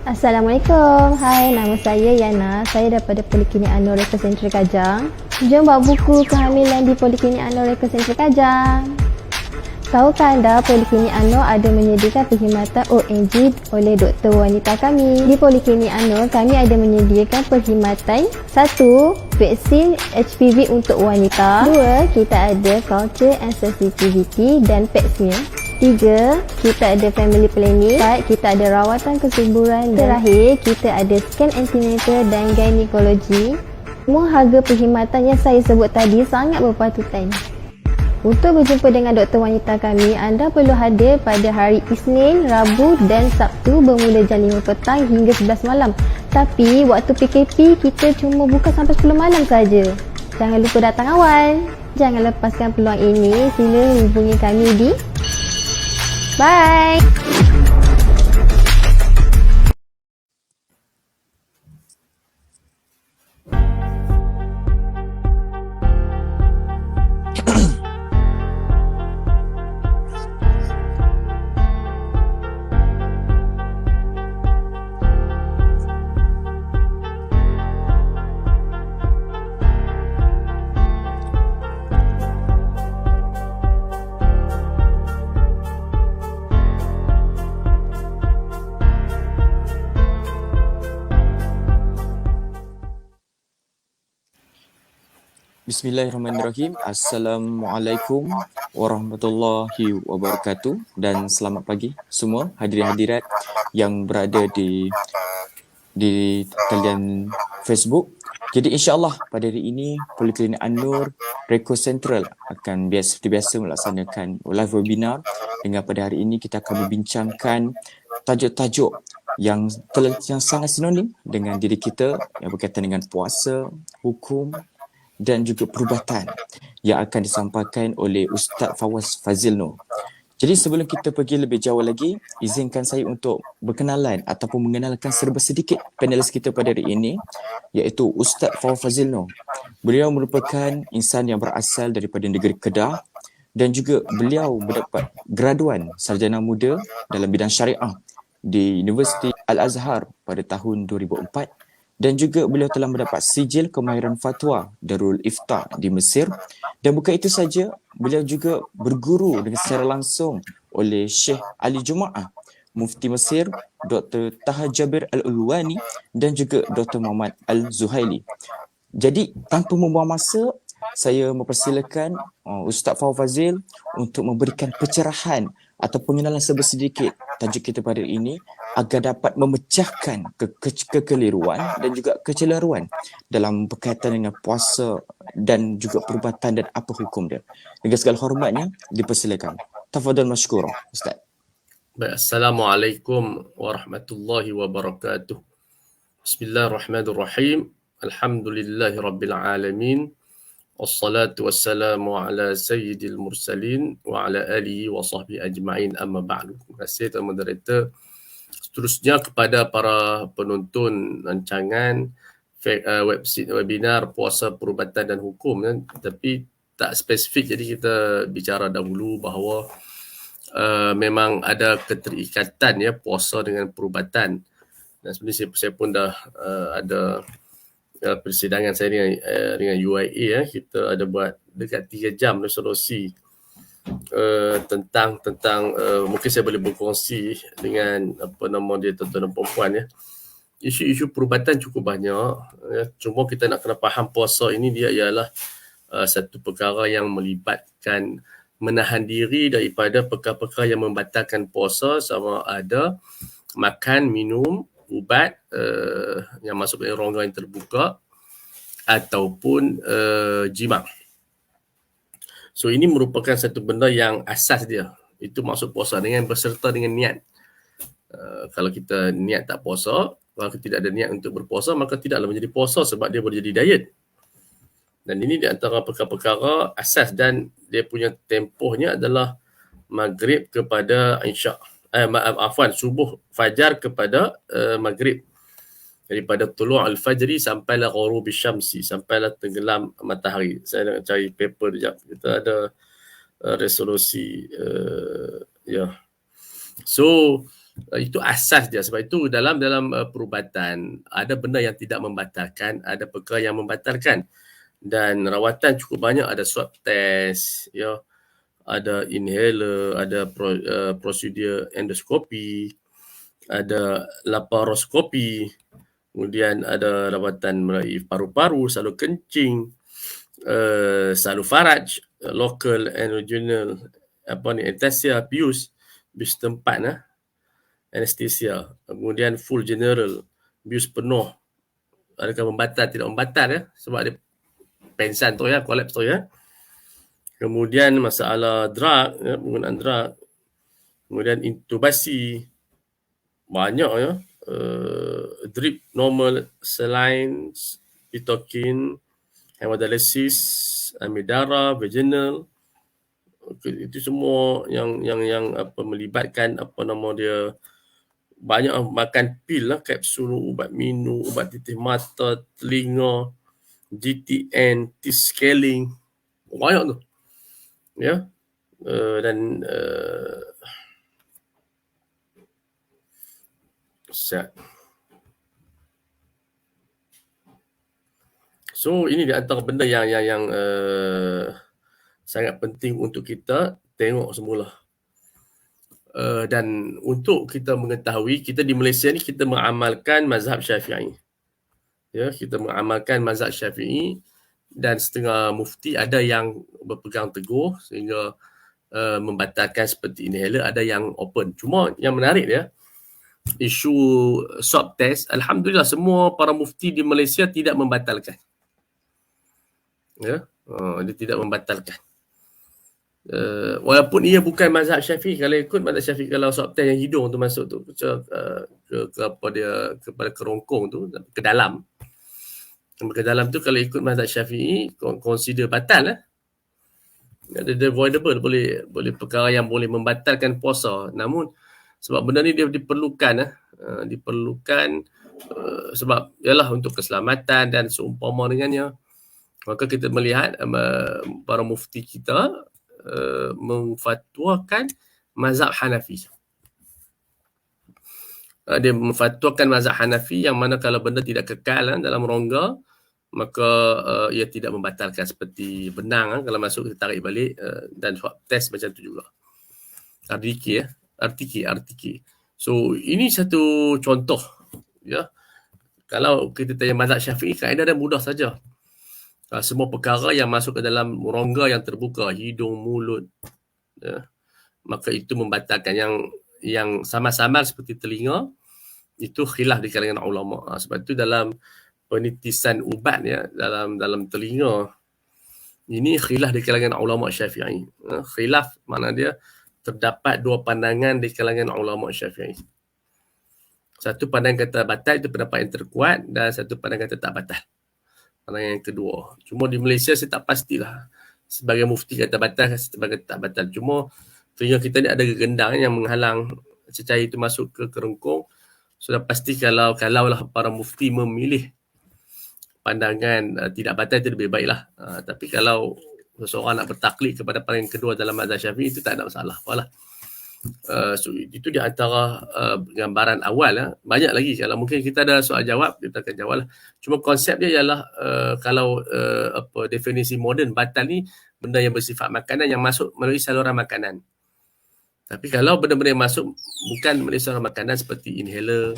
Assalamualaikum. Hai, nama saya Yana. Saya daripada Poliklinik Anur Reka Sentral Kajang. Jom bawa buku kehamilan di Poliklinik Anur Reka Sentral Kajang. Tahukah anda Poliklinik Anur ada menyediakan perkhidmatan ONG oleh doktor wanita kami. Di Poliklinik Anur, kami ada menyediakan perkhidmatan 1. Vaksin HPV untuk wanita. 2. Kita ada culture and sensitivity dan pap smear. 3. Kita ada family planning. 4. Kita ada rawatan kesuburan. Terakhir, kita ada scan antenatal dan gynecology. Semua harga perkhidmatan yang saya sebut tadi sangat berpatutan. Untuk berjumpa dengan doktor wanita kami, anda perlu hadir pada hari Isnin, Rabu dan Sabtu bermula jam 5 petang hingga 11 malam. Tapi waktu PKP kita cuma buka sampai 10 malam saja. Jangan lupa datang awal. Jangan lepaskan peluang ini. Sila hubungi kami di Bye. Bismillahirrahmanirrahim. Assalamualaikum warahmatullahi wabarakatuh dan selamat pagi semua hadirin hadirat yang berada di talian Facebook. Jadi insya-Allah pada hari ini Poliklinik Anur Reko Sentral akan seperti biasa melaksanakan live webinar dengan pada hari ini kita akan membincangkan tajuk-tajuk yang sangat sinonim dengan diri kita yang berkaitan dengan puasa, hukum dan juga perubatan yang akan disampaikan oleh Ustaz Fawaz Fazil Noor. Jadi sebelum kita pergi lebih jauh lagi, izinkan saya untuk berkenalan ataupun mengenalkan serba sedikit panelis kita pada hari ini, iaitu Ustaz Fawaz Fazil Noor. Beliau merupakan insan yang berasal daripada negeri Kedah dan juga beliau mendapat graduan sarjana muda dalam bidang syariah di Universiti Al-Azhar pada tahun 2004. Dan juga beliau telah mendapat sijil kemahiran fatwa Darul Ifta di Mesir. Dan bukan itu saja, beliau juga berguru dengan secara langsung oleh Syekh Ali Jumaah, Mufti Mesir, Dr. Taha Jabir Al-Ulwani dan juga Dr. Muhammad Al-Zuhaili. Jadi tanpa membuang masa, saya mempersilakan Ustaz Fawaz Fazil untuk memberikan pencerahan atau pengenalan sedikit tajuk kita pada hari ini agar dapat memecahkan kekeliruan dan juga kecelaruan dalam berkaitan dengan puasa dan juga perubatan dan apa hukum dia. Dengan segala hormatnya, dipersilakan. Tafadhal mashkura, Ustaz. Baik, Assalamualaikum warahmatullahi wabarakatuh. Bismillahirrahmanirrahim. Alhamdulillahirabbil alamin. Wassalatu wassalamu ala sayyidil mursalin wa ala alihi wa sahbihi ajma'in, amma ba'du. Terima kasih Tuan Moderator. Seterusnya kepada para penonton rancangan website webinar puasa, perubatan dan hukum, tapi tak spesifik, jadi kita bicara dahulu bahawa memang ada keterikatan ya puasa dengan perubatan. Dan sebenarnya saya pun dah ada persidangan saya dengan UIA kita ada buat dekat 3 jam resolusi tentang mungkin saya boleh berkongsi dengan tuan-tuan dan puan ya. Isu-isu perubatan cukup banyak ya. Cuma kita nak kena faham puasa ini dia ialah satu perkara yang melibatkan menahan diri daripada perkara-perkara yang membatalkan puasa, sama ada makan, minum, ubat yang masuk ke rongga yang terbuka ataupun jima. So ini merupakan satu benda yang asas dia. Itu maksud puasa dengan berserta dengan niat. Kalau kita niat tak puasa, kalau tidak ada niat untuk berpuasa, maka tidaklah menjadi puasa sebab dia boleh jadi diet. Dan ini di antara perkara-perkara asas, dan dia punya tempohnya adalah maghrib kepada subuh fajar kepada maghrib. Daripada tulu' al-fajri sampailah ghurub syamsi, sampailah tenggelam matahari. Saya nak cari paper sekejap. Kita ada resolusi ya. So Itu asas dia. Sebab itu dalam perubatan ada benda yang tidak membatalkan, ada perkara yang membatalkan. Dan rawatan cukup banyak, ada swab test, ya, ada inhaler, ada prosedur endoskopi, ada laparoskopi, kemudian ada rawatan melalui paru-paru, salur kencing, salur faraj, local and regional anesthesia, bius tempat anesthesia, kemudian full general, bius penuh, adakah membatal tidak membatal sebab dia pensan tu collapse tu kemudian masalah drug, penggunaan drug, kemudian intubasi banyak drip normal, saline, pitokin, hemodialysis, ambil darah, vaginal, itu semua yang melibatkan banyak makan pil kapsul, ubat minum, ubat titih mata, telinga, GTN, T-scaling, banyak tu. Ya. Dan so ini di antara benda yang sangat penting untuk kita tengok semula. Dan untuk kita mengetahui, kita di Malaysia ni kita mengamalkan mazhab Syafi'i. Ya, kita mengamalkan mazhab Syafi'i dan setengah mufti ada yang berpegang teguh sehingga membatalkan seperti inhaler, ada yang open. Cuma yang menarik dia, isu swab test, alhamdulillah semua para mufti di Malaysia tidak membatalkan. Ya, dia tidak membatalkan. Walaupun ia bukan mazhab Syafi'i, kalau ikut mazhab Syafi'i, kalau swab test yang hidung tu masuk tu kepada kerongkong tu, ke dalam tu, kalau ikut mazhab Syafi'i consider batal Dia avoidable, boleh perkara yang boleh membatalkan puasa. Namun sebab benda ni dia diperlukan sebab ialah untuk keselamatan dan seumpama dengannya, maka kita melihat para mufti kita memfatwakan mazhab Hanafi. Dia memfatwakan mazhab Hanafi yang mana kalau benda tidak kekal dalam rongga, maka ia tidak membatalkan seperti benang kalau masuk kita tarik balik, dan swab test macam tu juga. RTK. So ini satu contoh ya. Kalau kita tanya mazhab Syafi'i, kaedah dia mudah saja. Semua perkara yang masuk ke dalam rongga yang terbuka, hidung, mulut, ya, maka itu membatalkan. Yang sama-sama seperti telinga, itu khilaf di kalangan ulama. Sebab itu dalam penitisan ubat dalam telinga, ini khilaf di kalangan ulama Syafi'i. Khilaf makna dia terdapat dua pandangan di kalangan ulama Syafi'i. Satu pandangan kata batal, itu pendapat yang terkuat, dan satu pandangan kata tak batal, pandangan yang kedua. Cuma di Malaysia saya tak pastilah, sebagai mufti kata batal, sebagai tak batal. Cuma telinga kita ni ada gegendang yang menghalang cecair itu masuk ke kerongkong. Sudah pasti kalau lah para mufti memilih pandangan tidak batal, itu lebih baiklah. Tapi kalau seseorang nak bertaklid kepada pandangan kedua dalam mazhab Syafi'i, itu tak ada masalah. Apalah. So itu di antara gambaran awal. Banyak lagi. Kalau mungkin kita ada soal jawab, kita akan jawab lah. Cuma konsep dia ialah kalau definisi moden batal ni, benda yang bersifat makanan yang masuk melalui saluran makanan. Tapi kalau benda-benda yang masuk bukan melalui saluran makanan seperti inhaler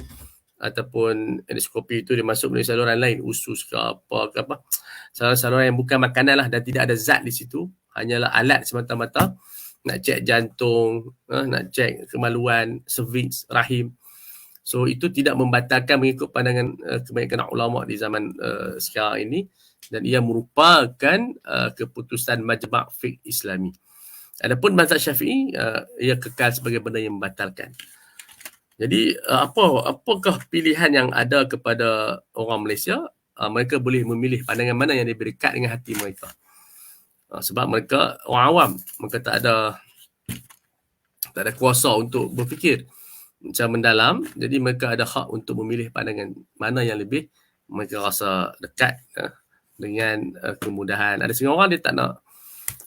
ataupun endoskopi, itu dia masuk melalui saluran lain, usus ke apa, saluran yang bukan makanan lah, dan tidak ada zat di situ, hanyalah alat semata-mata nak cek jantung, nak cek kemaluan, cervix, rahim. So itu tidak membatalkan mengikut pandangan kebanyakan ulama di zaman sekarang ini, dan ia merupakan keputusan Majma' Fiqh Islami. Adapun mazhab Syafi'i, ia kekal sebagai benda yang membatalkan. Jadi apakah pilihan yang ada kepada orang Malaysia? Mereka boleh memilih pandangan mana yang dekat dengan hati mereka. Sebab mereka orang awam, mereka tak ada kuasa untuk berfikir macam mendalam, jadi mereka ada hak untuk memilih pandangan mana yang lebih mereka rasa dekat dengan kemudahan. Ada setengah orang dia tak nak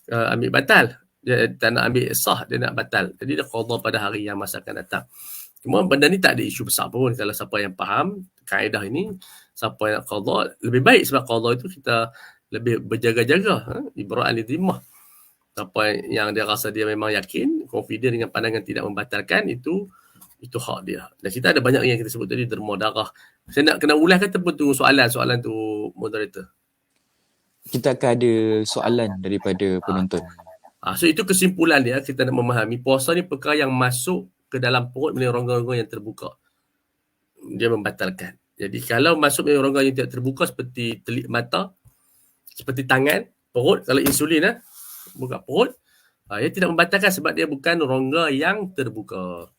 ambil batal, dia tak nak ambil sah, dia nak batal, jadi dia qada pada hari yang masa akan datang. Cuma benda ni tak ada isu besar pun kalau siapa yang faham kaedah ini, siapa yang nak qada, lebih baik sebab qada itu kita lebih berjaga-jaga, ibra'an li dhimmah. Siapa yang dia rasa dia memang yakin, confident dengan pandangan tidak membatalkan, itu hak dia. Dan kita ada banyak yang kita sebut tadi, derma darah. Saya nak kena ulas ke ataupun tunggu soalan tu moderator? Kita akan ada soalan daripada penonton. So itu kesimpulan dia, kita nak memahami puasa ni perkara yang masuk ke dalam perut melalui rongga-rongga yang terbuka. Dia membatalkan. Jadi kalau masuk melalui rongga yang tidak terbuka seperti telik mata, seperti tangan, perut, kalau insulin buka perut, dia tidak membatalkan sebab dia bukan rongga yang terbuka.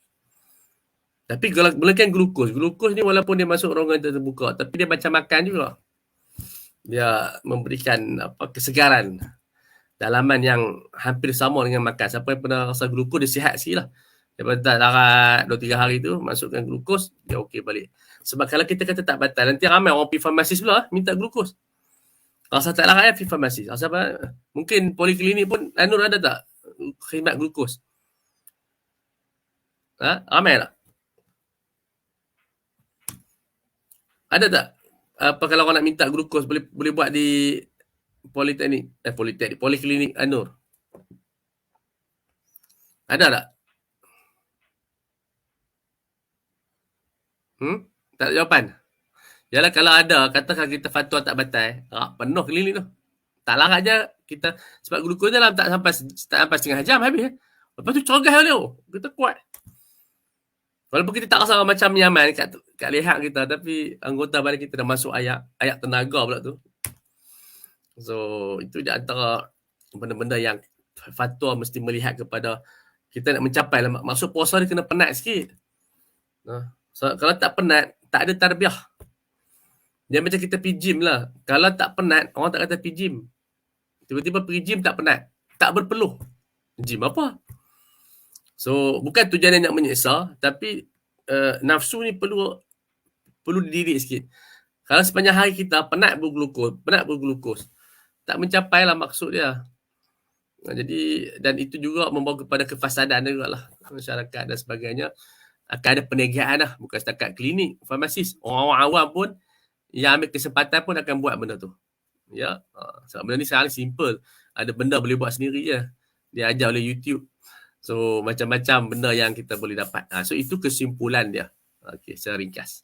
Tapi kalau melainkan glukos ni walaupun dia masuk rongga yang terbuka, tapi dia macam makan juga. Dia memberikan kesegaran, dalaman yang hampir sama dengan makan. Siapa yang pernah rasa glukos, dia sihat sikit lah. Daripada tak darat 2-3 hari tu, masukkan glukos, dia okey balik. Sebab kalau kita kata tak batal, nanti ramai orang pergi farmasi pula minta glukos. Rasa tak larat pergi farmasi. Rasa apa? Mungkin poliklinik pun, Nur ada tak khidmat glukos? Ramai tak? Ada tak? Kalau orang nak minta glukos, boleh buat di poliklinik Nur? Ada tak? Tak ada jawapan? Yalah, kalau ada, katakan kita fatwa tak batal, penuh klinik tu. Tak larat je kita, sebab glukos dalam tak sampai setengah jam habis. Lepas tu corgah dia, kita kuat. Walaupun kita tak rasa macam nyaman kat leher kita, tapi anggota badan kita dah masuk ayat tenaga pula tu. So, itu di antara benda-benda yang fatwa mesti melihat kepada kita nak mencapai lah. Maksud puasa ni kena penat sikit. So, kalau tak penat, tak ada tarbiyah. Dia macam kita pergi gym lah. Kalau tak penat, orang tak kata pergi gym. Tiba-tiba pergi gym tak penat. Tak berpeluh. Gym apa? So, bukan tujuan nak menyiksa, tapi nafsu ni perlu dididik sikit. Kalau sepanjang hari kita penat berglukos, tak mencapai lah maksud dia. Jadi, dan itu juga membawa kepada kefasadan juga lah masyarakat dan sebagainya. Akan ada perniagaan lah, bukan setakat klinik, farmasis. Orang-orang awam pun yang ambil kesempatan pun akan buat benda tu. Ya, sebab benda ni sekarang simple. Ada benda boleh buat sendiri je. Dia ajar oleh YouTube. So, macam-macam benda yang kita boleh dapat. So, itu kesimpulan dia. Okey, secara ringkas.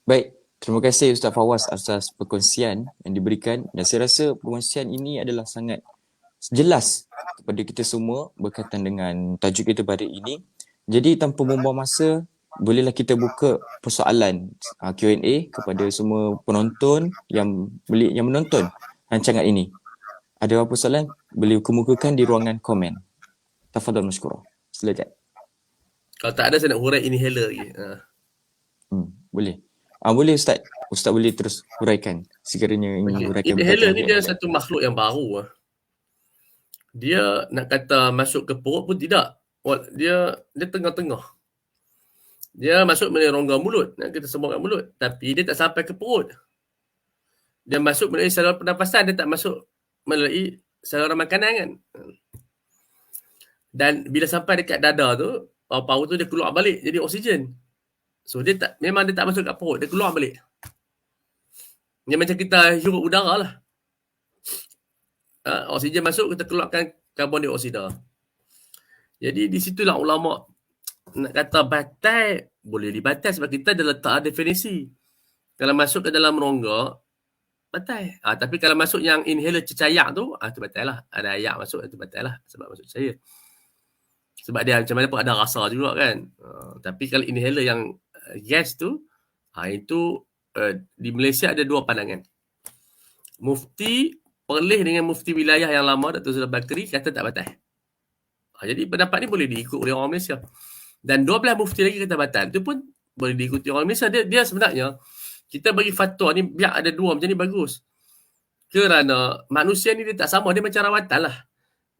Baik, terima kasih Ustaz Fawaz atas perkongsian yang diberikan. Dan saya rasa perkongsian ini adalah sangat jelas kepada kita semua berkaitan dengan tajuk kita pada ini. Jadi tanpa membuang masa, bolehlah kita buka persoalan Q&A kepada semua penonton yang menonton rancangan ini. Ada apa soalan, boleh kemukakan di ruangan komen. Tafadhal masykurah. Silakan. Kalau tak ada, saya nak hurai inhaler lagi. Boleh. Boleh Ustaz. Ustaz boleh terus huraikan sekiranya ingin huraikan. Inhaler ni dia satu makhluk yang baru. Dia nak kata masuk ke perut pun tidak. Dia tengah-tengah. Dia masuk melalui rongga mulut. Kita semua kat mulut. Tapi dia tak sampai ke perut. Dia masuk melalui saluran pernafasan. Dia tak masuk melalui saluran makanan kan. Dan bila sampai dekat dada tu, paru-paru tu dia keluar balik jadi oksigen. So memang dia tak masuk kat perut. Dia keluar balik. Dia macam kita hirup udara lah. Oksigen masuk, kita keluarkan karbon dioksida. Jadi di situlah ulama nak kata batal, boleh dibatal sebab kita dah letak definisi. Kalau masuk ke dalam rongga, batal. Tapi kalau masuk yang inhaler cecayak tu, tu batal lah. Ada ayak masuk, itu batal lah sebab masuk cahaya. Sebab dia macam mana pun ada rasa juga kan. Tapi kalau inhaler yang gas tu, itu di Malaysia ada dua pandangan. Mufti Perlis dengan mufti wilayah yang lama, Datuk Zulfan Bakri, kata tak batal. Jadi pendapat ni boleh diikut oleh orang Malaysia. Dan 12 mufti lagi kata batal. Itu pun boleh diikuti orang Malaysia. Dia sebenarnya, kita bagi fatwa ni, biar ada dua macam ni bagus. Kerana manusia ni dia tak sama. Dia macam rawatan lah.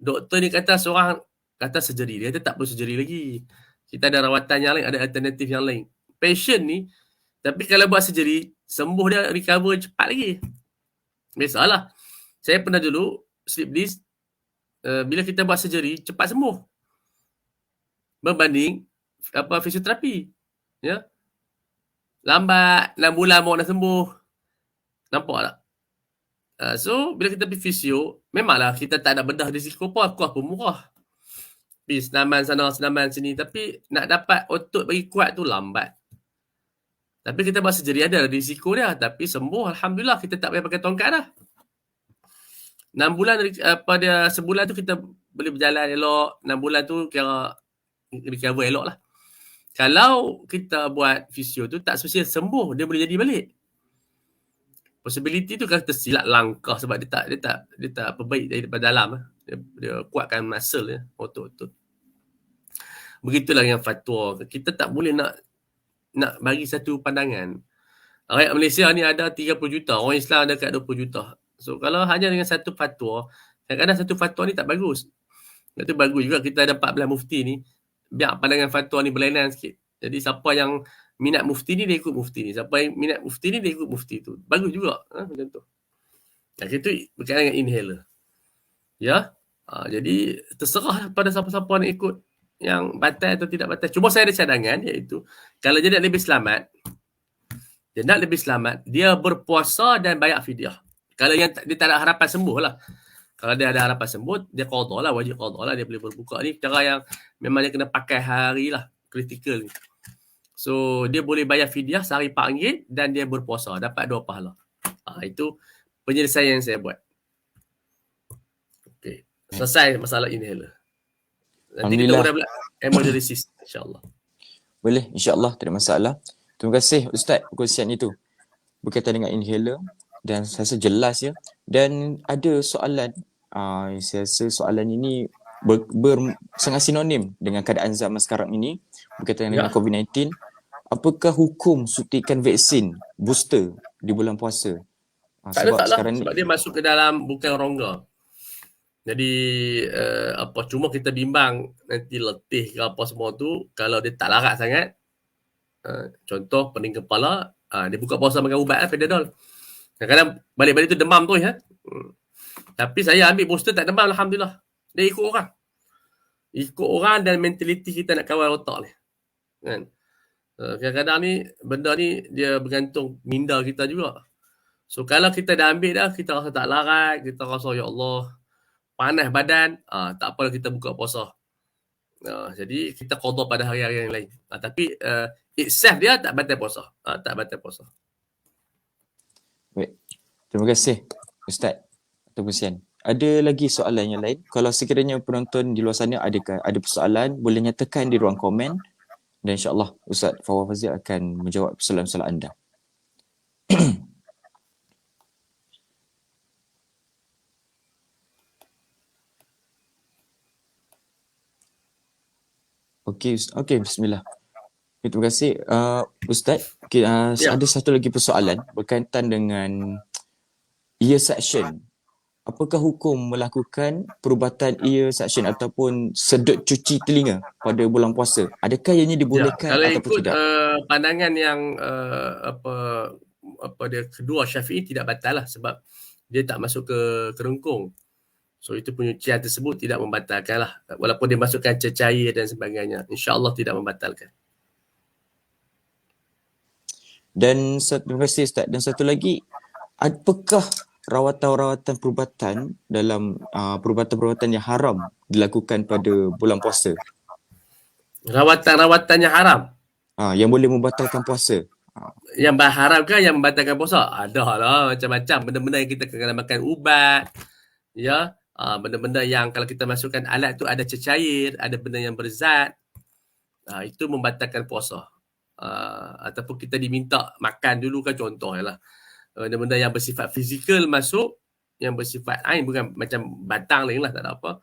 Doktor ni kata seorang kata surgery. Dia kata tak perlu surgery lagi. Kita ada rawatan yang lain, ada alternatif yang lain. Patient ni, tapi kalau buat surgery, sembuh dia recover cepat lagi. Biasalah. Saya pernah dulu, sleep disc, bila kita buat surgery, cepat sembuh. berbanding fisioterapi. Ya. Lambat, 6 bulan baru nak sembuh. Nampak tak? So, bila kita pergi fisio, memanglah kita tak nak bedah risiko pun, kos pun murah. Pergi senaman sana, senaman sini. Tapi nak dapat otot bagi kuat tu lambat. Tapi kita buat surgery ada risiko dia. Tapi sembuh, Alhamdulillah, kita tak payah pakai tongkat dah. 6 bulan, pada sebulan tu kita boleh berjalan elok. 6 bulan tu kira recover elok lah. Kalau kita buat fisio tu, tak semestinya sembuh. Dia boleh jadi balik. Possibility tu kalau tersilap langkah sebab dia tak perbaik daripada dalam. Dia kuatkan muscle dia, otot-otot. Begitulah dengan fatwa. Kita tak boleh nak bagi satu pandangan. Rakyat Malaysia ni ada 30 juta, orang Islam ada kat 20 juta. So kalau hanya dengan satu fatwa, kadang-kadang satu fatwa ni tak bagus. Itu bagus juga kita ada 14 mufti ni, biar pandangan fatwa ni berlainan sikit. Jadi siapa yang minat mufti ni, dia ikut mufti ni. Siapa yang minat mufti ni, dia ikut mufti tu. Bagus juga. Macam tu. Itu berkaitan dengan inhaler. Ya. Jadi terserah pada siapa-siapa nak ikut yang batal atau tidak batal. Cuma saya ada cadangan, iaitu kalau dia nak lebih selamat, dia berpuasa dan bayar fidyah. Kalau yang dia tak ada harapan sembuh lah. Kalau dia ada harapan sembuh, dia qada lah, wajib qada lah, dia boleh berbuka. Ni cara yang memang dia kena pakai hari lah, kritikal ni. So, dia boleh bayar fidyah sehari RM4 dan dia berpuasa, dapat 2 pahala. Itu penyelesaian yang saya buat. Okay. Selesai masalah inhaler. Nanti kita boleh hemodialisis, insyaAllah. Boleh, insyaAllah, tak ada masalah. Terima kasih Ustaz perkongsian itu berkaitan dengan inhaler dan saya rasa jelas ya. Dan ada soalan, saya rasa soalan ini sangat sinonim dengan keadaan zaman sekarang ini berkaitan dengan COVID-19. Apakah hukum suntikan vaksin booster di bulan puasa? Tak ada sekarang sebab dia masuk ke dalam bukan rongga. Jadi cuma kita bimbang nanti letih ke apa semua tu, kalau dia tak larat sangat, contoh pening kepala, dia buka puasa makan ubat Panadol. Kadang-kadang balik-balik tu demam tu ya. Tapi saya ambil booster tak demam, Alhamdulillah. Dia ikut orang dan mentaliti kita nak kawal otak ni. Kan? Kadang-kadang ni benda ni dia bergantung minda kita juga. So kalau kita dah ambil dah, kita rasa tak larat, kita rasa ya Allah panas badan, tak apalah kita buka puasa. Jadi kita qada pada hari-hari yang lain. Tapi itself dia tak batal puasa. Tak batal puasa. Baik. Terima kasih Ustaz atas perkongsian. Ada lagi soalan yang lain? Kalau sekiranya penonton di luar sana ada persoalan, boleh nyatakan di ruang komen dan insya-Allah Ustaz Fawaz Fazil akan menjawab soalan-soalan anda. Okey, bismillah. Terima kasih Ustaz. Ada satu lagi persoalan berkaitan dengan ear suction. Apakah hukum melakukan perubatan ear suction ataupun sedut cuci telinga pada bulan puasa? Adakah ianya dibolehkan ataupun tidak? Kalau ikut pandangan yang dia kedua Syafi'i tidak batal lah sebab dia tak masuk ke kerengkung. So itu penyucian tersebut tidak membatalkan lah. Walaupun dia masukkan cecair dan sebagainya. InsyaAllah tidak membatalkan. Dan terima kasih Ustaz. Dan satu lagi, apakah rawatan-rawatan perubatan dalam perubatan-perubatan yang haram dilakukan pada bulan puasa? Rawatan-rawatan yang haram? Yang boleh membatalkan puasa. Yang haram kan yang membatalkan puasa? Ada lah macam-macam. Benda-benda yang kita kena makan ubat. Ya. Benda-benda yang kalau kita masukkan alat tu ada cecair, ada benda yang berzat. Itu membatalkan puasa. Ataupun kita diminta makan dulu kan contohnya lah. Benda-benda yang bersifat fizikal masuk, yang bersifat ain, bukan macam batang lain lah, tak ada apa.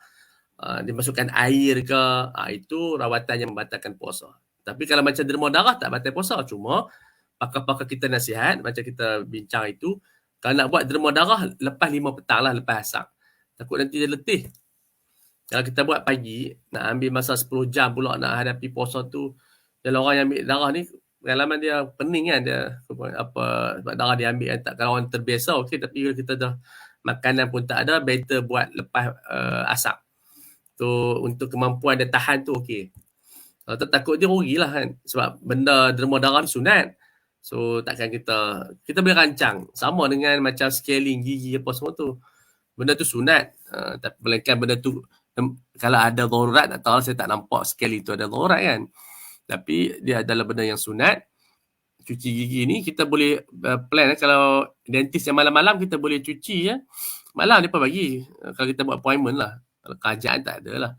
Dimasukkan air ke, itu rawatan yang membatalkan puasa. Tapi kalau macam derma darah tak batal puasa. Cuma pakar-pakar kita nasihat, macam kita bincang itu, kalau nak buat derma darah lepas 5 petang lah, lepas asar. Takut nanti dia letih. Kalau kita buat pagi, nak ambil masa 10 jam pula nak hadapi puasa tu. Kalau orang yang ambil darah ni, pengalaman dia pening kan, dia sebab darah dia ambil kan. Tak, kalau orang terbiasa okey, tapi kalau kita dah makanan pun tak ada, better buat lepas asar. Tu untuk kemampuan dia tahan tu okey. Kalau tak takut dia rugilah kan. Sebab benda derma darah ni sunat. So takkan kita boleh rancang. Sama dengan macam scaling gigi apa semua tu. Benda tu sunat. Tapi melainkan benda tu kalau ada darurat, tak tahu saya tak nampak scaling tu ada darurat kan. Tapi dia adalah benda yang sunat. Cuci gigi ni kita boleh plan kalau dentist yang malam-malam kita boleh cuci ya. Malam dia pun bagi. Kalau kita buat appointment lah. Kalau kerajaan tak ada lah.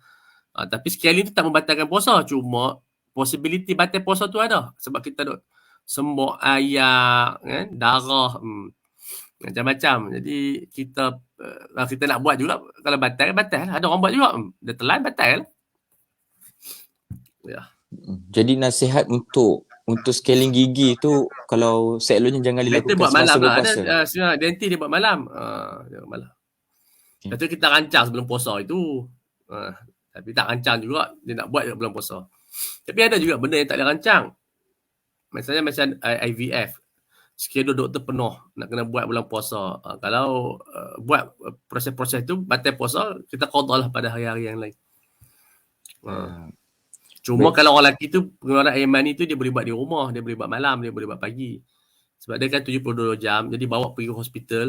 Tapi scaling tu tak membatalkan puasa. Cuma possibility batal puasa tu ada. Sebab kita duk sembok ayak, kan? Darah, macam-macam. Jadi kita kalau kita nak buat juga, kalau batal lah. Ada orang buat juga. Dia telan, batal lah. Ya. Jadi nasihat untuk scaling gigi tu kalau selalunya jangan Better dilakukan buat malam semasa lah. berpuasa. Ada sebenarnya dentist dia buat malam. Dia buat malam. Okay. Lepas tu kita rancang sebelum puasa itu. Tapi tak rancang juga, dia nak buat bulan puasa. Tapi ada juga benda yang tak boleh rancang. Misalnya macam IVF. Skedul doktor penuh nak kena buat bulan puasa. Kalau buat proses-proses tu batal puasa, kita qada lah pada hari-hari yang lain. Cuma kalau orang lelaki tu pengeluaran air mani tu dia boleh buat di rumah, dia boleh buat malam, dia boleh buat pagi. Sebab dia kan 72 jam, jadi bawa pergi ke hospital.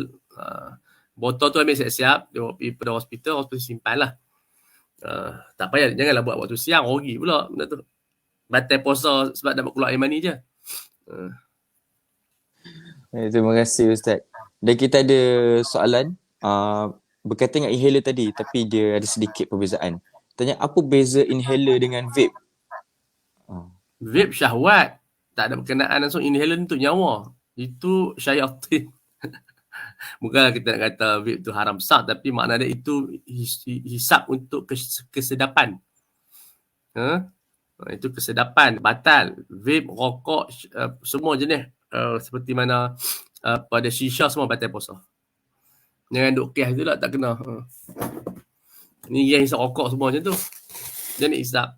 Botol tu ambil siap-siap, dia bawa pergi pada hospital simpan lah. Tak payah, janganlah buat waktu siang, rugi pula benda tu. Batal puasa sebab dapat keluar air mani je. Terima kasih Ustaz. Dan kita ada soalan berkaitan dengan inhaler tadi, tapi dia ada sedikit perbezaan. Tanya, apa beza inhaler dengan vape? Vape syahwat. Tak ada berkenaan langsung. Inhaler untuk nyawa. Itu syaitan. Bukanlah kita nak kata vape tu haram sah, tapi makna dia itu hisap untuk kesedapan. Itu kesedapan, batal. Vape, rokok, semua jenis seperti mana pada shisha semua batal puasa. Jangan duk kes tu lah, tak kena. Ni yang hisap rokok semua macam tu. Jangan hisap.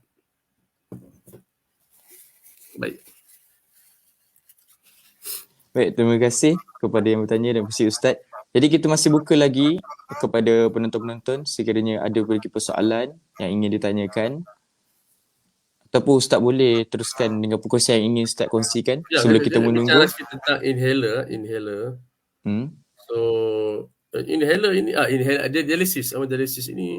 Baik, terima kasih kepada yang bertanya dan kasih Ustaz. Jadi kita masih buka lagi kepada penonton-penonton sekiranya ada lagi persoalan yang ingin ditanyakan. Ataupun Ustaz boleh teruskan dengan perkongsian yang ingin Ustaz kongsikan sebelum kita menunggu. Bicara sikit tentang inhaler. So inhaler ini dia dialisis. Dialisis ini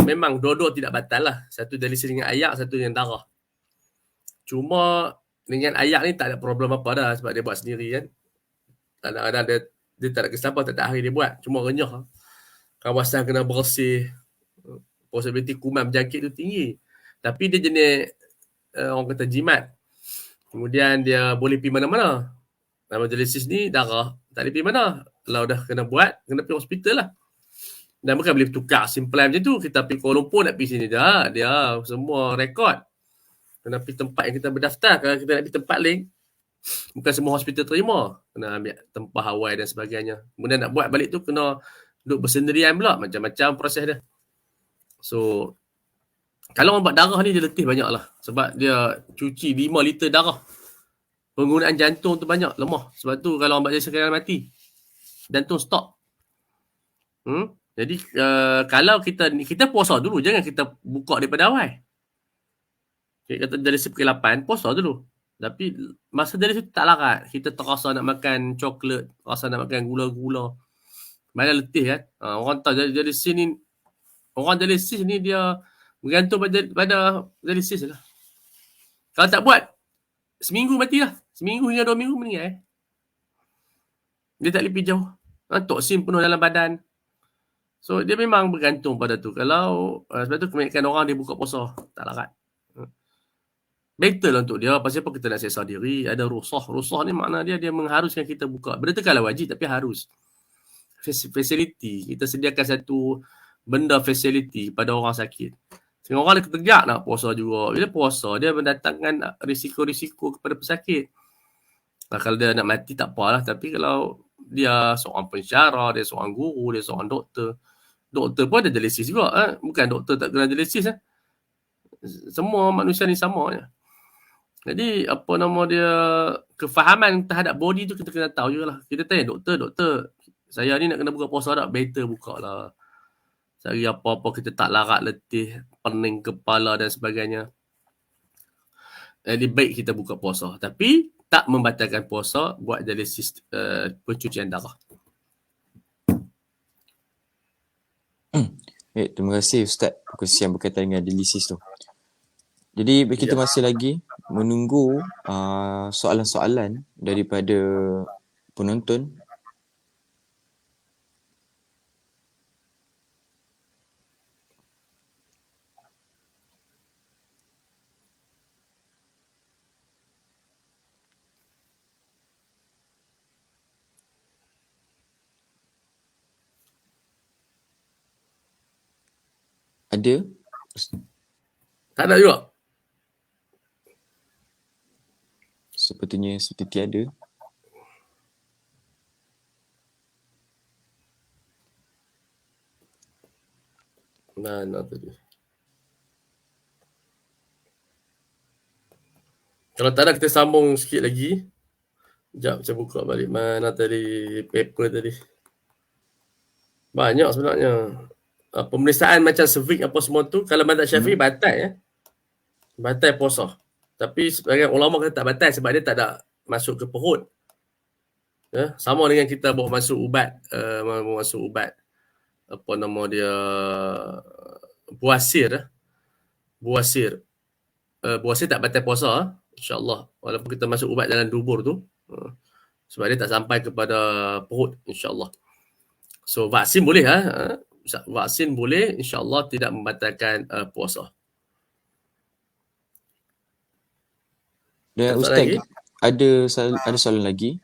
memang dua-dua tidak batal lah. Satu dialisis dengan ayak, satu dengan darah. Cuma dengan ayak ni tak ada problem apa dah sebab dia buat sendiri kan. Kadang-kadang dia tak ada kesalahan, tak hari dia buat. Cuma renyah. Kawasan kena bersih. Possibility kuman berjangkit tu tinggi. Tapi dia jenis orang kata jimat. Kemudian dia boleh pergi mana-mana. Nama dialisis ni darah. Tak boleh pergi mana. Kalau dah kena buat, kena pergi hospital lah. Dan bukan boleh tukar simple macam tu. Kita pergi Kuala Lumpur nak pergi sini. Dia semua rekod. Kena pergi tempat yang kita berdaftar. Kalau kita nak pergi tempat lain, bukan semua hospital terima. Kena ambil tempah awal dan sebagainya. Kemudian nak buat balik tu kena duduk bersendirian pula. Macam-macam proses dia. So, kalau orang buat darah ni dia letih banyak lah. Sebab dia cuci 5 liter darah. Penggunaan jantung tu banyak, lemah. Sebab tu kalau orang buat jasa sekarang mati. Jantung stop. Jadi kalau kita puasa dulu. Jangan kita buka daripada awal. Kita kata dari pukul 8, puasa dulu. Tapi masa dari situ tak larat. Kita terasa nak makan coklat, rasa nak makan gula-gula. Mana letih kan. Orang tahu dari sini, orang dari sini dia bergantung pada dialisis lah. Kalau tak buat, seminggu matilah. Seminggu hingga 2 minggu meninggal. Dia tak boleh pergi jauh. Toksin penuh dalam badan. So, dia memang bergantung pada tu. Kalau, sebab tu kebanyakan orang dia buka puasa. Tak larat. Better lah untuk dia. Pasal apa kita nak seksa diri. Ada rusah. Rusah ni makna dia mengharuskan kita buka. Benda tu kalau wajib tapi harus. Facility. Kita sediakan satu benda facility pada orang sakit. Sehingga orang tegak nak puasa juga. Bila puasa, dia mendatangkan risiko-risiko kepada pesakit. Kalau dia nak mati tak apalah. Tapi kalau dia seorang pensyarah, dia seorang guru, dia seorang doktor. Doktor pun ada dialisis juga. Bukan doktor tak kena dialisis. Semua manusia ni sama je. Jadi apa nama dia, kefahaman terhadap body tu kita kena tahu juga lah. Kita tanya doktor, saya ni nak kena buka puasa tak? Better buka lah. Cari apa-apa kita tak larat letih, pening kepala dan sebagainya. lebih baik kita buka puasa. Tapi tak membatalkan puasa buat dialisis pencucian darah. Terima kasih Ustaz perkongsian berkaitan dengan dialisis tu. Jadi kita masih lagi menunggu soalan-soalan daripada penonton. Ada? Tak ada juga. Sepertinya seperti tiada. Mana tadi? Kalau tak ada, kita sambung sikit lagi. Sekejap, saya buka balik. Mana tadi paper tadi? Banyak sebenarnya. Pemeriksaan macam cervix apa semua tu, kalau mazhab Syafi'i batal ya. Batal puasa. Tapi sebagian ulama kata tak batal sebab dia tak ada masuk ke perut. Ya, sama dengan kita bawa masuk ubat, apa nama dia, buasir. Buasir tak batal puasa, insya-Allah. Walaupun kita masuk ubat dalam dubur tu, sebab dia tak sampai kepada perut, insya-Allah. So vaksin boleh vaksin boleh, insya-Allah tidak membatalkan puasa. Dan Ustaz, ada soalan lagi.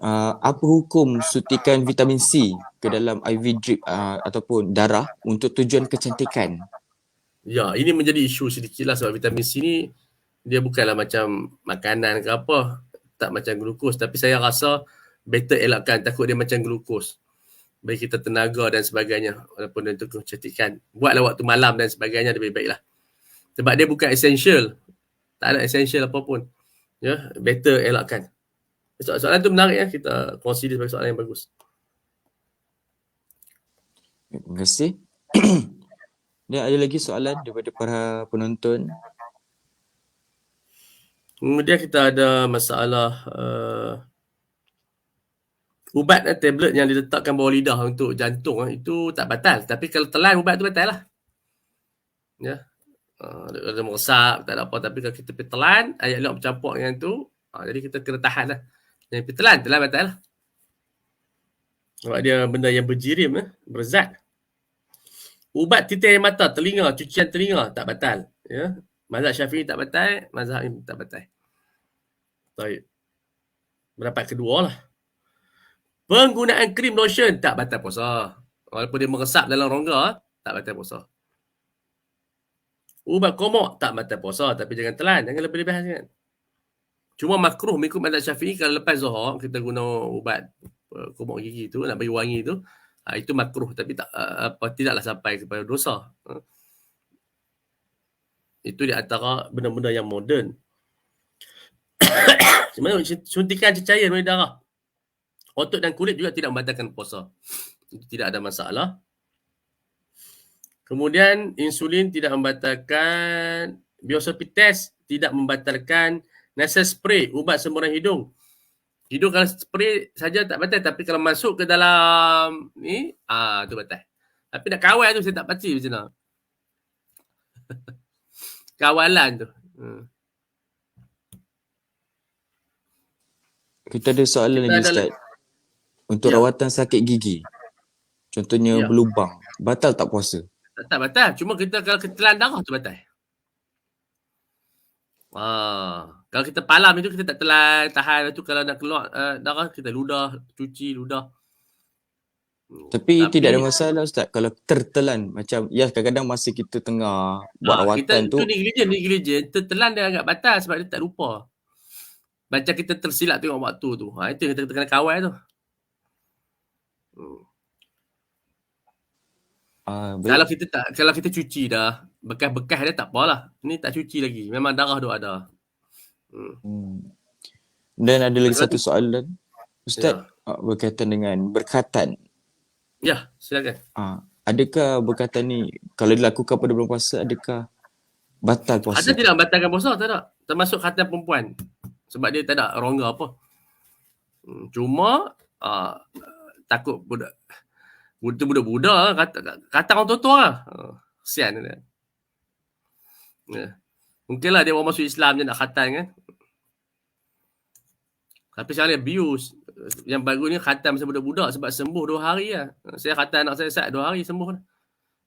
Apa hukum suntikan vitamin C ke dalam IV drip ataupun darah untuk tujuan kecantikan? Ya, ini menjadi isu sedikitlah sebab vitamin C ni dia bukanlah macam makanan ke apa, tak macam glukos, tapi saya rasa better elakkan, takut dia macam glukos. Bagi kita tenaga dan sebagainya, walaupun untuk kecantikan. Buatlah waktu malam dan sebagainya lebih baiklah. Sebab dia bukan essential. Tak ada essential apapun. Ya, better elakkan. Soalan tu menarik ya, kita consider sebagai soalan yang bagus. Terima kasih. Dan ada lagi soalan daripada para penonton. Kemudian kita ada masalah ubat dan tablet yang diletakkan bawah lidah untuk jantung itu tak batal. Tapi kalau telan ubat tu batal lah. Ya. Ada meresap, tak ada apa. Tapi kalau kita pergi telan, ayat liat bercampur dengan tu, jadi kita kena tahan lah. Yang pergi telan batal lah. Sebab dia benda yang berjirim, berzat. Ubat titik air mata, telinga, cucian telinga tak batal. Ya. Mazhab Syafi'i tak batal, mazhab ini tak batal. Baik. Pendapat kedua lah. Penggunaan krim lotion tak batal puasa. Walaupun dia meresap dalam rongga, tak batal puasa. Ubat komok tak batal puasa, tapi jangan telan, jangan lebih-lebihan sangat. Cuma makruh mengikut mazhab Syafi'i kalau lepas Zuhur kita guna ubat komok gigi tu, nak bagi wangi tu, itu makruh, tapi tidaklah sampai kepada dosa. Itu di antara benda-benda yang moden. Sebenarnya suntikan cecair melalui darah, otot dan kulit juga tidak membatalkan puasa. Itu tidak ada masalah. Kemudian insulin tidak membatalkan, biosopy test tidak membatalkan, nasal spray, ubat semburan hidung. Hidung kalau spray saja tak batal, tapi kalau masuk ke dalam ni, tu batal. Tapi nak kawal tu saya tak pasti macam mana. Kawalan tu. Kita ada soalan lagi Ustaz. Untuk rawatan sakit gigi, contohnya berlubang, batal tak puasa? Tak batal. Cuma kita kalau ketelan darah tu batal. Kalau kita palam itu kita tak telan, tahan. Itu kalau nak keluar darah, kita ludah, cuci ludah. Tapi tidak ada masalah Ustaz kalau tertelan. Macam kadang-kadang masa kita tengah buat rawatan tu. Itu negligent. Tertelan dia agak batal sebab dia tak lupa. Macam kita tersilap tengok waktu tu. Itu yang kita kena kawal tu. Kalau kita cuci dah, bekas-bekas dia tak apalah. Ni tak cuci lagi. Memang darah tu ada. Dan ada lagi satu soalan Ustaz, berkaitan dengan berkatan. Ya, silakan. Adakah berkatan ni kalau dilakukan pada bulan puasa, adakah batal puasa Khatam tu. tidak membatalkan puasa, tak ada. Termasuk khatam perempuan. Sebab dia tak ada rongga apa. Cuma takut budak-budak kata orang tua lah. Kesian dia. Mungkinlah dia orang masuk Islam je nak khatam kan. Tapi sekarang dia abuse. Yang bagus ni khatam masa budak-budak sebab sembuh 2 hari lah. Saya khatam anak saya sat 2 hari sembuh lah.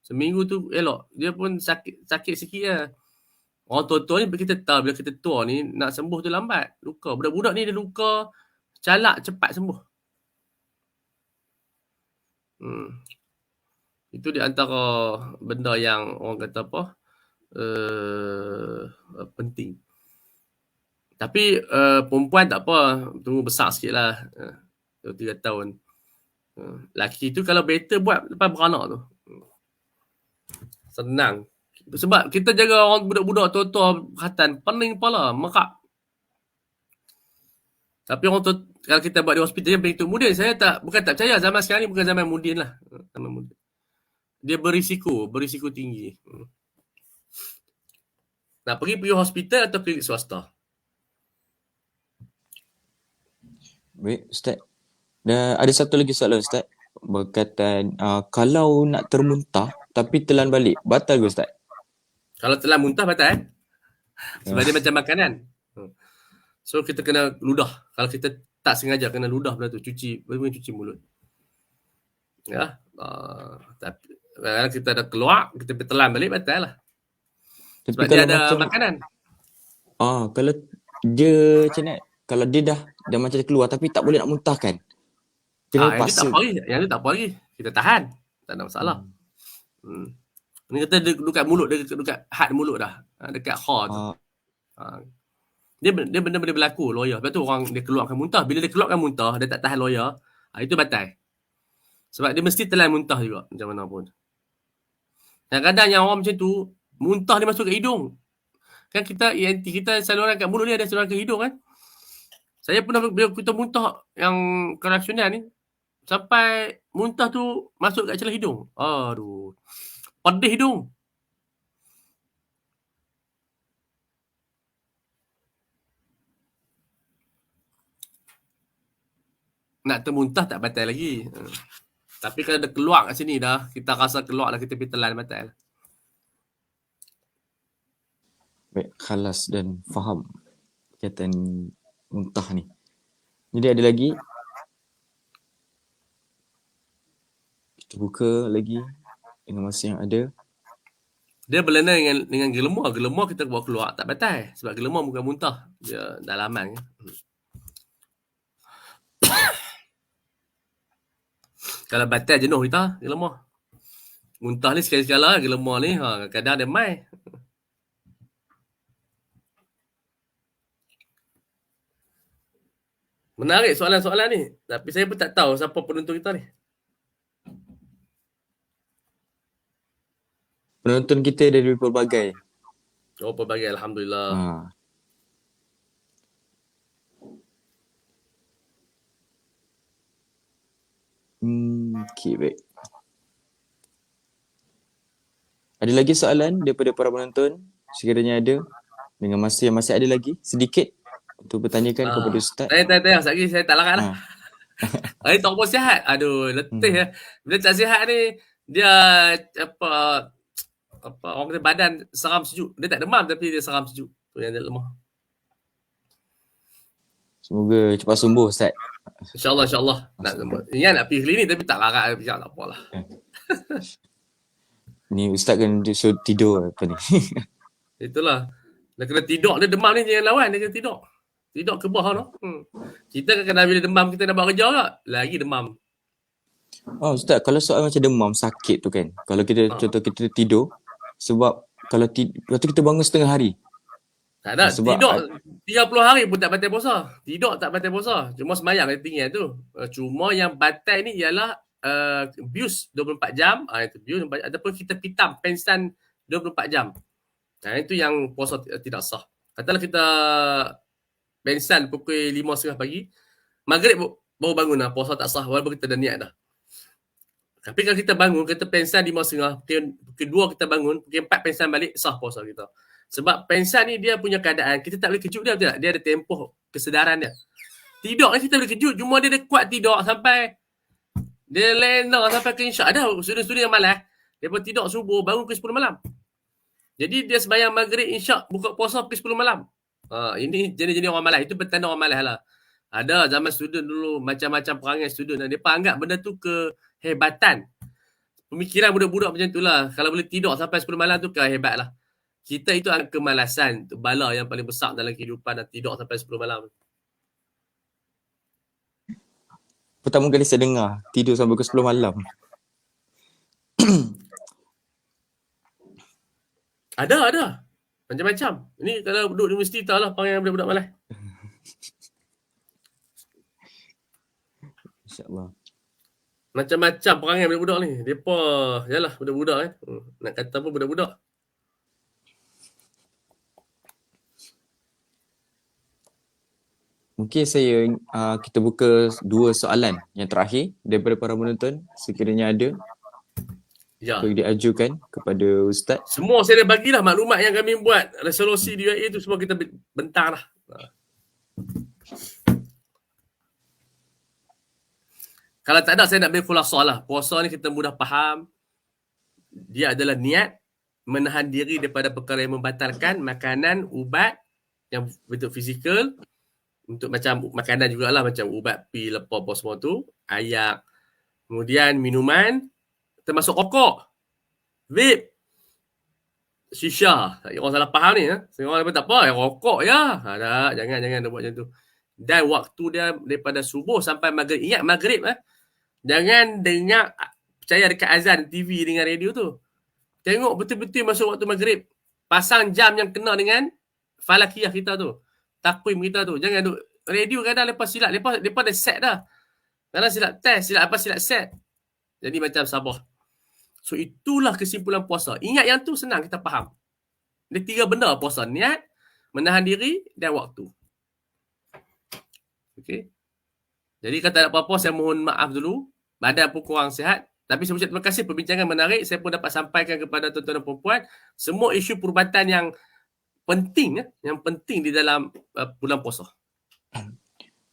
Seminggu tu elok. Dia pun sakit sikit lah. Orang tua-tua ni kita tahu bila kita tua ni nak sembuh tu lambat. Luka. Budak-budak ni dia luka calak cepat sembuh. Itu di antara benda yang orang kata apa penting. Tapi perempuan tak apa, tunggu besar sikit lah. 3 tahun. Laki tu kalau better buat lepas beranak tu. Senang. Sebab kita jaga orang budak-budak tua-tua khatam, pening kepala, merak. Tapi orang tu, kalau kita buat di hospital yang begitu mudin, saya bukan tak percaya, zaman sekarang ni bukan zaman mudin lah. Zaman mudin. Dia berisiko tinggi. Nak pergi hospital atau klinik swasta? Baik, Ustaz. Dan ada satu lagi soalan, Ustaz. Berkaitan kalau nak termuntah tapi telan balik, batal ke, Ustaz? Kalau telan muntah batal sebab dia macam makanan. So kita kena ludah. Kalau kita tak sengaja kena ludah benda tu, cuci mulut. Ya. Tapi kalau kita dah keluar, kita telan balik batal lah. Tapi Sebab kalau dia ada macam makanan. kalau dia macam ni, kalau dia dah macam keluar tapi tak boleh nak muntahkan. Kena Yang tu tak paksa. apa lagi. Yang tu tak apa lagi. Kita tahan. Tak ada masalah. Ni kata dekat mulut, dekat had mulut dah. Dekat kha tu. Dia benda boleh berlaku loya. Lepas tu orang dia keluarkan muntah. Bila dia keluarkan muntah, dia tak tahan loya, itu batal. Sebab dia mesti telan muntah juga macam mana pun. Kadang-kadang yang orang macam tu, muntah dia masuk ke hidung. Kan kita saluran kat mulut ni ada saluran ke hidung kan. Saya pernah bila kita muntah yang keracunan ni, sampai muntah tu masuk kat celah hidung. Aduh. Pedih hidung. Nak termuntah tak batal lagi. Tapi kalau dah keluar kat sini dah, kita rasa keluar dah, kita pergi telan batal. Baik, khalas dan faham kaitan muntah ni. Jadi ada lagi. Kita buka lagi dengan masa yang ada. Dia berlainan dengan gelemar. Gelemar kita bawa keluar tak batal. Sebab gelemar bukan muntah. Dia dalaman. Kalau batal jenuh kita, gelemar. Muntah ni sekali-sekala, gelemar ni kadang dia mai. Menarik soalan-soalan ni. Tapi saya pun tak tahu siapa penonton kita ni. Penonton kita dari pelbagai. Oh, pelbagai. Alhamdulillah. Okay, baik. Ada lagi soalan daripada para penonton? Sekiranya ada. Dengan masa yang masih ada lagi, sedikit untuk bertanyakan kepada Ustaz. Tanya. Sekali saya tak larat lah. Hari tak apa sihat. Aduh, letih lah. Bila tak sihat ni, dia orang kata badan seram sejuk. Dia tak demam tapi dia seram sejuk. Tu yang dia lemah. Semoga cepat sembuh, Ustaz. InsyaAllah. Ingat nak pergi klinik tapi tak larat. Tak apalah. Ni Ustaz kan suruh tidur apa ni. Itulah. Dia kena tidur. Dia demam ni jangan lawan. Dia kena tidur. Tidur ke bawah tu. Kita kan bila demam kita nak buat kerja tak? Lagi demam. Ustaz, kalau soal macam demam sakit tu kan. Kalau kita contoh kita tidur. Sebab kalau kita bangun setengah hari. Tak ada. Tidur 30 hari pun tak batal puasa. Tidur tak batal puasa. Cuma semayang yang tinggi tu. Cuma yang batal ni ialah abuse 24 jam. Itu abuse 24 jam. Ataupun kita pitam pensan 24 jam. Itu yang puasa tidak sah. Katalah kita pensan pukul 5.30 pagi. Maghrib baru bangun lah. Puasa tak sah. Walaupun kita dah niat dah. Tapi kalau kita bangun, kita pensan 5.30. Pukul 2 kita bangun. Pukul 4 pensan balik. Sah puasa kita. Sebab pensan ni dia punya keadaan, kita tak boleh kejut dia, betul tak? Dia ada tempoh kesedaran dia. Tidur ni kita boleh kejut, cuma dia kuat tidur sampai dia lena sampai ke insya. Ada student-student yang malas, dia pun tidur subuh bangun ke 10 malam. Jadi dia sembahyang maghrib insya buka puasa ke 10 malam. Ini jenis-jenis orang malas. Itu bertanda orang malas lah. Ada zaman student dulu macam-macam perangai student. Dia anggap benda tu kehebatan. Pemikiran budak-budak macam tu lah. Kalau boleh tidur sampai 10 malam tu hebat lah. Kita itu ada kemalasan. Itu bala yang paling besar dalam kehidupan dan tidur sampai 10 malam. Pertama kali saya dengar tidur sampai ke 10 malam. Ada. Macam-macam. Ini kalau duduk di universiti tahu lah perangai budak-budak malas. InsyaAllah. Macam-macam perangai budak-budak ni. Mereka, yalah budak-budak kan. Nak kata apa budak-budak. Mungkin kita buka 2 soalan yang terakhir daripada para penonton. Sekiranya ada, Ya. boleh diajukan kepada Ustaz. Semua saya dah bagilah maklumat yang kami buat. Resolusi di UAE tu semua kita bentang lah. Kalau tak ada, saya nak beri khulasah lah. Puasa ni kita mudah faham. Dia adalah niat menahan diri daripada perkara yang membatalkan makanan, ubat yang bentuk fizikal. Untuk macam makanan jugalah, macam ubat, pil, apa semua tu. Ayak. Kemudian minuman. Termasuk rokok. Vape. Shisha. Orang salah faham ni. Orang tak apa. Rokok ya. Jangan buat macam tu. Dan waktu dia daripada subuh sampai maghrib. Ingat maghrib. Jangan dengar, percaya dekat azan TV dengan radio tu. Tengok betul-betul masuk waktu maghrib. Pasang jam yang kena dengan falakiyah kita tu. Takwim kita tu. Jangan duk radio kadang lepas silap. Lepas dah set dah. Kadang silap test. Silap set. Jadi macam sabar. So itulah kesimpulan puasa. Ingat yang tu senang kita faham. Dia 3 benda puasa. Niat, menahan diri dan waktu. Okey. Jadi kalau tak ada apa-apa, saya mohon maaf dulu. Badan pun kurang sihat. Tapi saya ucap terima kasih perbincangan menarik. Saya pun dapat sampaikan kepada tuan-tuan dan puan-puan semua isu perubatan yang penting di dalam bulan puasa.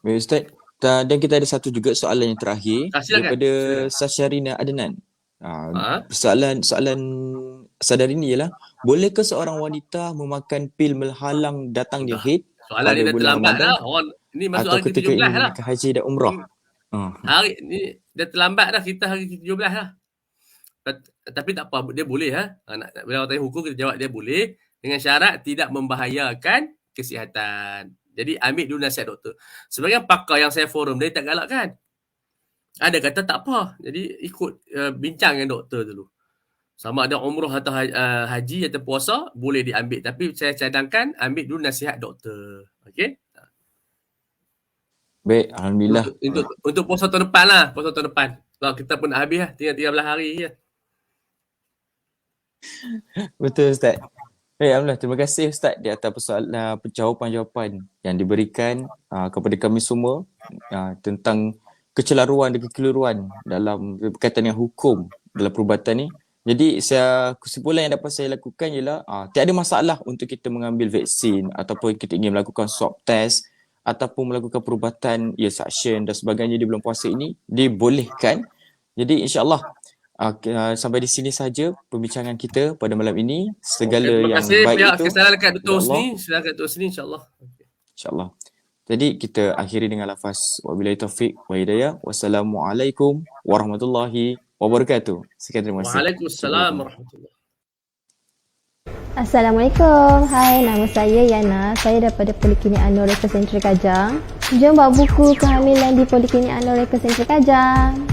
Baik Ustaz. Dan kita ada satu juga soalan yang terakhir daripada Sasharina Adnan. Soalan sadari ni ialah, bolehkah seorang wanita memakan pil menghalang datangnya haid soalan ni dah terlambat dah. Ni masuk hari ke-17 lah. Haji dan umrah. Hari ni dah terlambat dah, kita hari ke-17 lah. Tapi tak apa, dia boleh bila orang tanya hukum kita jawab dia boleh dengan syarat tidak membahayakan kesihatan. Jadi ambil dulu nasihat doktor. Sebagian pakar yang saya forum dia tak galakkan. Ada kata tak apa. Jadi ikut bincang dengan doktor dulu. Sama ada umrah atau haji atau puasa boleh diambil. Tapi saya cadangkan ambil dulu nasihat doktor. Okey? Baik, alhamdulillah. Untuk puasa tahun depan lah. Puasa tahun depan. Kalau kita pun dah habis lah. Tinggal 13 hari je. Betul Ustaz. Baik, alhamdulillah. Terima kasih Ustaz di atas jawapan-jawapan yang diberikan kepada kami semua tentang kecelaruan dan kekeliruan dalam berkaitan dengan hukum dalam perubatan ni. Jadi kesimpulan yang dapat saya lakukan ialah tiada masalah untuk kita mengambil vaksin ataupun kita ingin melakukan swab test ataupun melakukan perubatan suction dan sebagainya di bulan puasa ini dibolehkan. Jadi insya-Allah sampai di sini saja perbincangan kita pada malam ini. Segala yang baik itu. Kesalahan dekat Dr. Husni, silakan Dr. Husni insya-Allah. Insya-Allah. Jadi kita akhiri dengan lafaz wabillahi taufik wa hidayah. Wassalamualaikum warahmatullahi wabarakatuh. Sekian, terima kasih. Waalaikumsalam warahmatullahi. Assalamualaikum. Hai, nama saya Yana. Saya daripada Poliklinik Anur Reka Sentral Kajang. Jom bawa buku kehamilan di Poliklinik Anur Reka Sentral Kajang.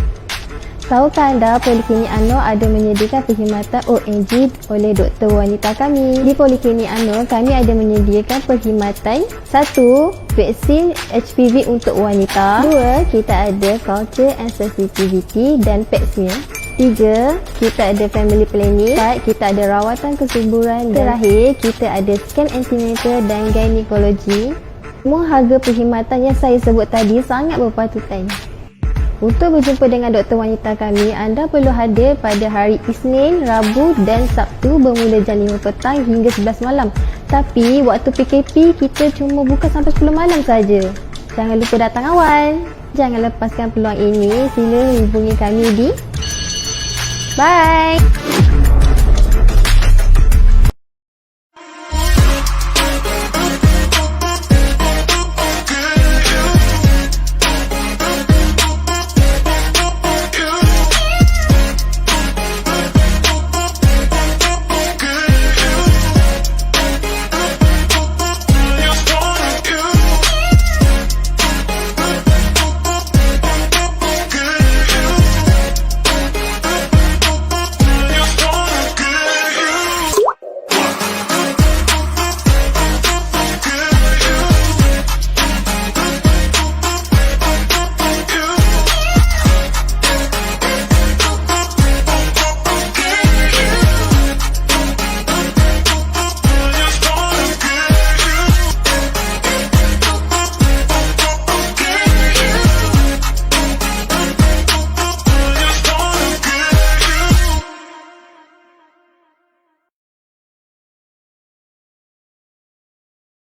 Tahukah anda Poliklinik Anur ada menyediakan perkhidmatan ONG oleh doktor wanita kami. Di Poliklinik Anur, kami ada menyediakan perkhidmatan 1. Vaksin HPV untuk wanita. 2. Kita ada culture and sensitivity dan pap smear. 3. Kita ada family planning. 4. Kita ada rawatan kesuburan. Terakhir, kita ada scan antenatal dan gynecology. Semua harga perkhidmatan yang saya sebut tadi sangat berpatutan. Untuk berjumpa dengan doktor wanita kami, anda perlu hadir pada hari Isnin, Rabu dan Sabtu bermula jam 5 petang hingga 11 malam. Tapi waktu PKP kita cuma buka sampai 10 malam saja. Jangan lupa datang awal. Jangan lepaskan peluang ini. Sila hubungi kami di Bye.